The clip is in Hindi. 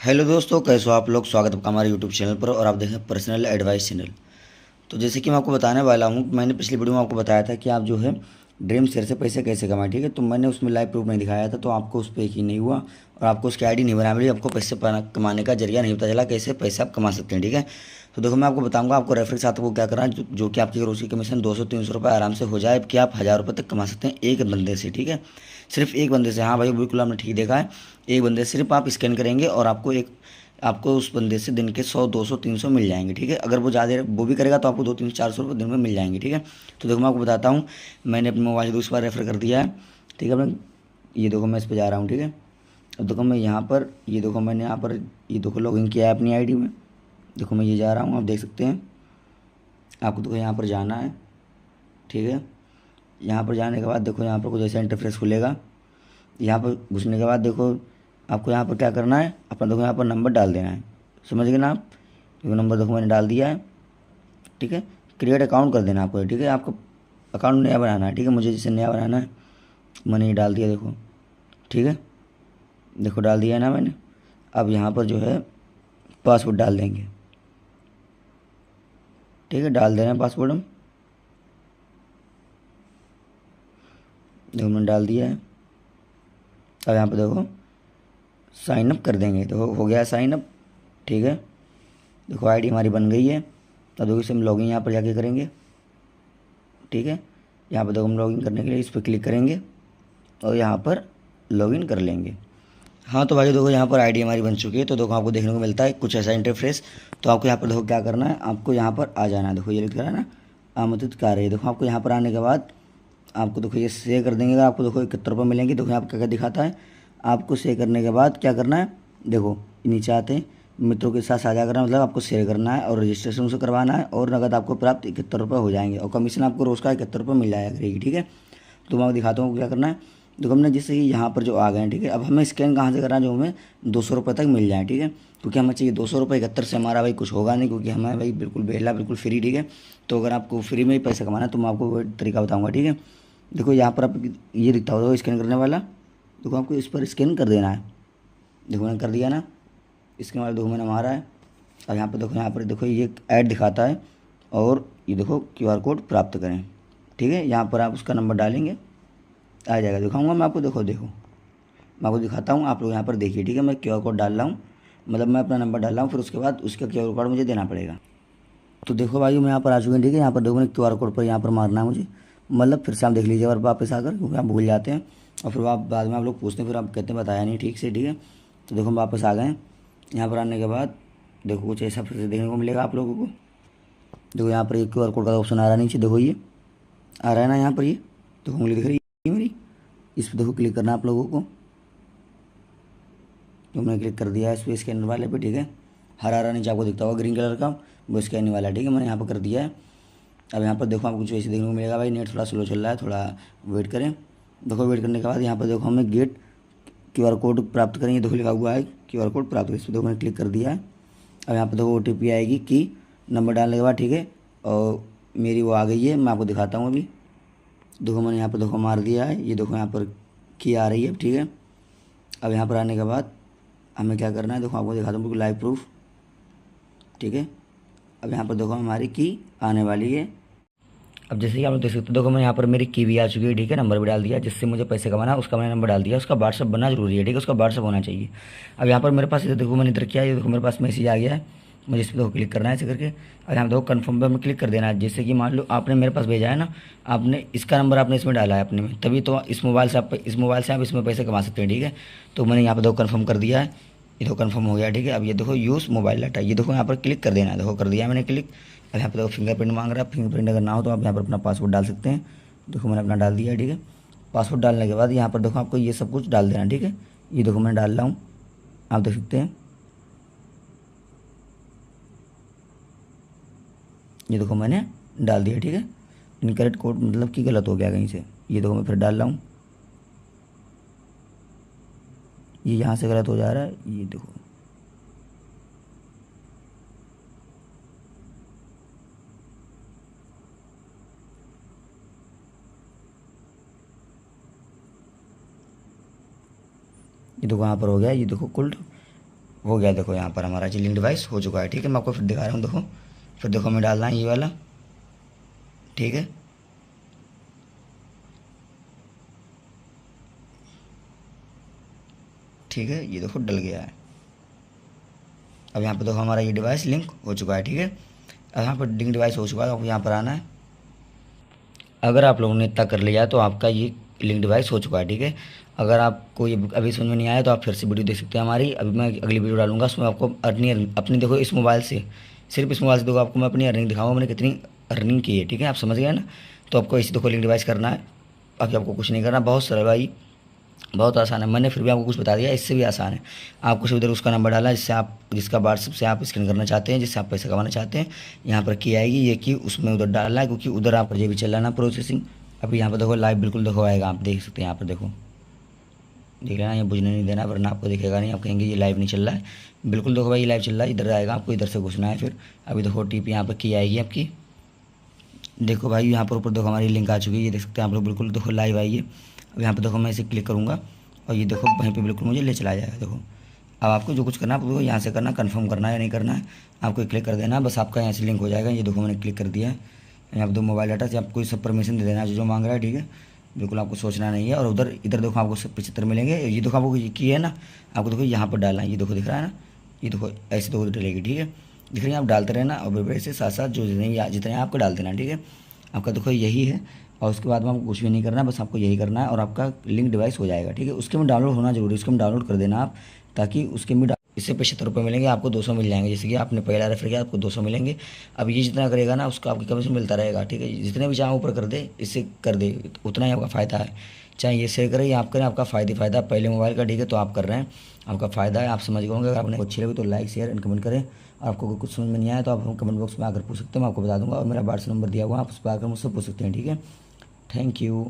हेलो दोस्तों, कैसे हो आप लोग। स्वागत है आपका हमारे यूट्यूब चैनल पर और आप देख रहे हैं पर्सनल एडवाइस चैनल। तो जैसे कि मैं आपको बताने वाला हूँ, मैंने पिछली वीडियो में आपको बताया था कि आप जो है ड्रीम शेयर से पैसे कैसे कमाएं। ठीक है, तो मैंने उसमें लाइव प्रूफ नहीं दिखाया था, तो आपको उस पर यकीन नहीं हुआ और आपको उसकी आईडी नहीं बना मिली, आपको पैसे कमाने का जरिया नहीं पता चला कैसे पैसे आप कमा सकते हैं। ठीक है, तो देखो मैं आपको बताऊंगा आपको रेफर के साथ आपको क्या करना है, जो कि आपकी रोज़ की कमीशन 200-300 रुपये आराम से हो जाए कि आप 1000 रुपये तक कमा सकते हैं एक बंदे से। ठीक है, सिर्फ एक बंदे से। हाँ भाई, बिल्कुल आपने ठीक देखा है, एक बंदे से सिर्फ आप स्कैन करेंगे और आपको उस बंदे से दिन के 100, 200, 300 मिल जाएंगे। ठीक है, अगर वो ज़्यादा वो भी करेगा तो आपको 200, 300, 400 रुपये दिन में मिल जाएंगे। ठीक है, तो देखो मैं आपको बताता हूँ, मैंने अपने मोबाइल से दूसरी बार रेफ़र कर दिया है। ठीक है, मैं ये देखो मैं इस पर जा रहा हूँ। ठीक है, अब देखो मैं यहाँ पर, ये देखो मैंने यहाँ पर, ये देखो लॉगिन किया है अपनी आईडी में। देखो मैं ये जा रहा हूँ, आप देख सकते हैं। आपको देखो यहाँ पर जाना है। ठीक है, यहाँ पर जाने के बाद देखो यहाँ पर कुछ ऐसा इंटरफेस खुलेगा। यहाँ पर घुसने के बाद देखो आपको यहाँ पर क्या करना है, अपना देखो यहाँ पर नंबर डाल देना है। समझ गए ना आप। देखो नंबर देखो मैंने डाल दिया है। ठीक है, क्रिएट अकाउंट कर देना आपको। ठीक है, आपको अकाउंट नया बनाना है। ठीक है, मुझे जैसे नया बनाना है, मैंने ये डाल दिया देखो। ठीक है, देखो डाल दिया है ना मैंने। अब यहाँ पर जो है पासवर्ड डाल देंगे। ठीक है, डाल देना है पासवर्ड हम। देखो मैंने डाल दिया है। अब यहाँ पर देखो साइन अप कर देंगे, तो हो गया साइन अप। ठीक है, देखो आईडी हमारी बन गई है। तो देखो इसे हम लॉगिन यहाँ पर जाके करेंगे। ठीक है, यहाँ पर देखो हम लॉगिन करने के लिए इस पर क्लिक करेंगे और यहाँ पर लॉगिन कर लेंगे। हाँ तो भाई देखो यहाँ पर आईडी हमारी बन चुकी है। तो देखो आपको देखने को मिलता है कुछ ऐसा इंटरफेस। तो आपको यहाँ पर देखो क्या करना है, आपको यहाँ पर आ जाना है। देखो ये लिख रहा है ना आमंत्रित कार्य। देखो आपको यहाँ पर आने के बाद आपको देखो ये शेयर कर देंगे। अगर आपको देखो 71 रुपये मिलेंगे। देखो यहाँ पर क्या क्या दिखाता है, आपको शेयर करने के बाद क्या करना है, देखो नीचे आते हैं मित्रों के साथ साझा करना, मतलब आपको शेयर करना है और रजिस्ट्रेशन उसे करवाना है और नगद आपको प्राप्त 71 रुपये हो जाएंगे और कमीशन आपको रोज़ का 71 रुपये मिल जाएगा करेगी। ठीक है, तो मैं आपको दिखाता हूँ क्या करना है। देखो हमने जैसे कि यहाँ पर जो आ गए हैं। ठीक है, अब हमें स्कैन कहाँ से करना है, जो हमें 200 रुपये तक मिल जाए। ठीक है, क्योंकि हमें चाहिए 200 रुपये, 71 से हमारा भाई कुछ होगा नहीं, क्योंकि हमें भाई बिल्कुल बेला बिल्कुल फ्री। ठीक है, तो अगर आपको फ्री में ही पैसा कमाना है तो मैं आपको वो तरीका बताऊँगा। ठीक है, देखो यहाँ पर आप ये दिखता होगा स्कैन करने वाला। देखो आपको इस पर स्कैन कर देना है। देखो मैंने कर दिया ना, इसके बाद देखो मैंने मारा है। और यहाँ पर देखो ये ऐड दिखाता है और ये देखो क्यूआर कोड प्राप्त करें। ठीक है, यहाँ पर आप उसका नंबर डालेंगे, आ जाएगा। दिखाऊंगा मैं आपको, देखो देखो मैं आपको दिखाता हूँ, आप लोग यहाँ पर देखिए। ठीक है, मैं क्यूआर कोड डाल रहा हूँ, मतलब मैं अपना नंबर डाल रहा हूँ, फिर उसके बाद उसका क्यूआर कोड मुझे देना पड़ेगा। तो देखो भाई मैं यहाँ पर आ चुके हैं। ठीक है, यहाँ पर देखो मैंने क्यूआर कोड पर यहाँ पर मारना है मुझे, मतलब फिर से आप देख लीजिए और वापस आकर, क्योंकि आप भूल जाते हैं और फिर आप बाद में आप लोग पूछते हैं, फिर आप कहते हैं बताया नहीं ठीक से। ठीक है, तो देखो हम वापस आ गए हैं। यहाँ पर आने के बाद देखो कुछ ऐसा फिर से देखने को मिलेगा आप लोगों को। देखो यहाँ पर एक क्यूआर कोड का ऑप्शन आ रहा है नीचे, देखो ये आ रहा है ना यहाँ पर, ये देखो उंगली दिख रही है मेरी, इस पर देखो क्लिक करना है आप लोगों को। तो मैंने क्लिक कर दिया है इस पर स्कैनर वाले पे। ठीक है, हरा हरा नीचे आपको दिखता होगा ग्रीन कलर का, वो स्कैन वाला है। ठीक है, मैंने यहाँ पर कर दिया है। अब यहाँ पर देखो आपको कुछ ऐसे देखने को मिलेगा। भाई नेट थोड़ा स्लो चल रहा है, थोड़ा वेट करें। देखो वेट करने के बाद यहाँ पर देखो हमें गेट क्यूआर कोड प्राप्त करेंगे। देखो लिखा हुआ है क्यूआर कोड प्राप्त, इस पर देखो मैंने क्लिक कर दिया है। अब यहाँ पर देखो ओटीपी आएगी की नंबर डालने के बाद। ठीक है, और मेरी वो आ गई है, मैं आपको दिखाता हूँ अभी। देखो मैंने यहाँ पर देखो मार दिया है, ये देखो यहाँ पर की आ रही है। ठीक है, अब यहाँ पर आने के बाद हमें क्या करना है, देखो आपको दिखाता हूँ बिल्कुल लाइव प्रूफ। ठीक है, अब यहाँ पर देखो हमारी की आने वाली है। अब जैसे कि आप लोग देख सकते हो, देखो मैं यहाँ पर मेरी की भी आ चुकी है। ठीक है, नंबर भी डाल दिया जिससे मुझे पैसे कमाना है, उसका मैंने नंबर डाल दिया। उसका व्हाट्सअप बनना जरूरी है। ठीक है, उसका व्हाट्सअप होना चाहिए। अब यहाँ पर मेरे पास इधर देखो मैंने इधर किया, ये देखो मेरे पास मैसेज आ गया है, मुझे इस पर देखो क्लिक करना है ऐसे करके। अब यहाँ देखो कन्फर्म पर हमें क्लिक कर देना है। जैसे कि मान लो आपने मेरे पास भेजा है ना, आपने इसका नंबर आपने इसमें डाला है अपने में, तभी तो इस मोबाइल से आप इसमें पैसे कमा सकते हैं। ठीक है, तो मैंने यहाँ पर देखो कन्फर्म कर दिया है, ये देखो कन्फर्म हो गया। ठीक है, अब ये देखो यूज़ मोबाइल डाटा, ये देखो यहाँ पर क्लिक कर देना है। देखो कर दिया मैंने क्लिक। अब यहाँ पर देखो फिंगरप्रिंट मांग रहा है, फिंगरप्रिंट अगर ना हो तो आप यहाँ पर अपना पासवर्ड डाल सकते हैं। देखो मैंने अपना डाल दिया है। ठीक है, पासवर्ड डालने के बाद यहाँ पर देखो आपको ये सब कुछ डाल देना है। ठीक है, ये देखो मैं डाल रहा हूँ, आप देख सकते हैं। ये देखो मैंने डाल दिया। ठीक है, इनकरेक्ट कोड मतलब कि गलत हो गया कहीं से, ये देखो मैं फिर डाल रहा हूँ, ये यहाँ से गलत हो जा रहा है, ये देखो। ये देखो यहाँ पर हो गया, ये देखो कुल हो गया, देखो यहाँ पर हमारा जी लिंक डिवाइस हो चुका है। ठीक है, मैं आपको फिर दिखा रहा हूँ, देखो फिर देखो हमें डालना है ये वाला। ठीक है, ठीक है, ये देखो डल गया है। अब यहाँ पर देखो हमारा ये डिवाइस लिंक हो चुका है। ठीक है, अब यहाँ पर लिंक डिवाइस हो चुका है, आपको यहाँ पर आना है। अगर आप लोगों ने इतना कर लिया तो आपका ये लिंक डिवाइस हो चुका है। ठीक है, अगर आपको ये अभी समझ में नहीं आया तो आप फिर से वीडियो देख सकते हैं हमारी। अभी मैं अगली वीडियो डालूंगा, उसमें आपको अर्निंग अपनी देखो इस मोबाइल से, सिर्फ इस मोबाइल से देखो आपको मैं अपनी अर्निंग दिखाऊंगा, मैंने कितनी अर्निंग की है। ठीक है, आप समझ गए ना। तो आपको इसी देखो लिंक डिवाइस करना है, बाकी आपको कुछ नहीं करना, बहुत सरल भाई, बहुत आसान है। मैंने फिर भी आपको कुछ बता दिया, इससे भी आसान है। आपको सिर्फ उधर उसका नंबर डाला जिससे आप, जिसका व्हाट्सएप से आप स्कैन करना चाहते हैं, जिससे आप पैसा कमाना चाहते हैं। यहाँ पर की आएगी ये की, उसमें उधर डालना है, क्योंकि उधर आप ये भी चल रहा है ना प्रोसेसिंग। अभी यहाँ पर देखो लाइव बिल्कुल देखो आएगा, आप देख सकते हैं। यहाँ पर देखो देख लेना, ये बुझने नहीं देना वरना आपको दिखेगा नहीं, आप कहेंगे ये लाइव नहीं चल रहा है। बिल्कुल देखो भाई ये लाइव चल रहा है, इधर आएगा, आपको इधर से घुसना है। फिर अभी देखो OTP यहाँ पर की आएगी आपकी, देखो भाई यहाँ पर ऊपर देखो हमारी लिंक आ चुकी है, ये देख सकते हैं आप लोग, बिल्कुल देखो लाइव आई है। अब यहाँ पर देखो मैं इसे क्लिक करूँगा और ये देखो वहीं पे बिल्कुल मुझे ले चला जाएगा। देखो अब आपको जो कुछ करना है आपको यहाँ से करना, कंफर्म करना है या नहीं करना है, आपको क्लिक कर देना, बस आपका यहाँ से लिंक हो जाएगा। ये देखो मैंने क्लिक कर दिया है। यहाँ पर दो मोबाइल डाटा से आपको सब परमिशन दे देना जो जो मांग रहा है। ठीक है, बिल्कुल आपको सोचना नहीं है। और उधर इधर देखो आपको सब 75 मिलेंगे। ये देखो आपको की है ना, आपको देखो यहाँ पर डालना है, ये देखो दिख रहा है ना, ये देखो ऐसे देखो डलेगी। ठीक है, दिख रही है, आप डालते रहना और वैसे साथ साथ जो जितने आपको डाल देना। ठीक है, आपका देखो यही है। और उसके बाद में आपको कुछ भी नहीं करना, बस आपको यही करना है और आपका लिंक डिवाइस हो जाएगा। ठीक है, उसके में डाउनलोड होना जरूरी है, उसके में डाउनलोड कर देना आप, ताकि उसके में इससे 75 रुपये मिलेंगे, आपको 200 मिल जाएंगे। जैसे कि आपने पहला रेफर किया आपको 200 मिलेंगे। अब ये जितना करेगा ना उसका आपकी कमीशन मिलता रहेगा। ठीक है, जितने भी चाहे ऊपर कर दे, इससे कर दे, उतना ही आपका फ़ायदा है। चाहे ये शेयर करें या आप करें, आपका फ़ायदा पहले मोबाइल का। ठीक है, तो आप कर रहे हैं, आपका फ़ायदा है, आप समझ गए होंगे। अगर आपने अच्छी लगी तो लाइक शेयर एंड कमेंट करें। और आपको कुछ समझ में नहीं आया तो आप कमेंट बॉक्स में आकर पूछ सकते हैं, मैं आपको बता दूंगा। और मेरा व्हाट्सएप नंबर दिया हुआ है, आप उस पर आकर मुझसे पूछ सकते हैं। ठीक है, थैंक यू।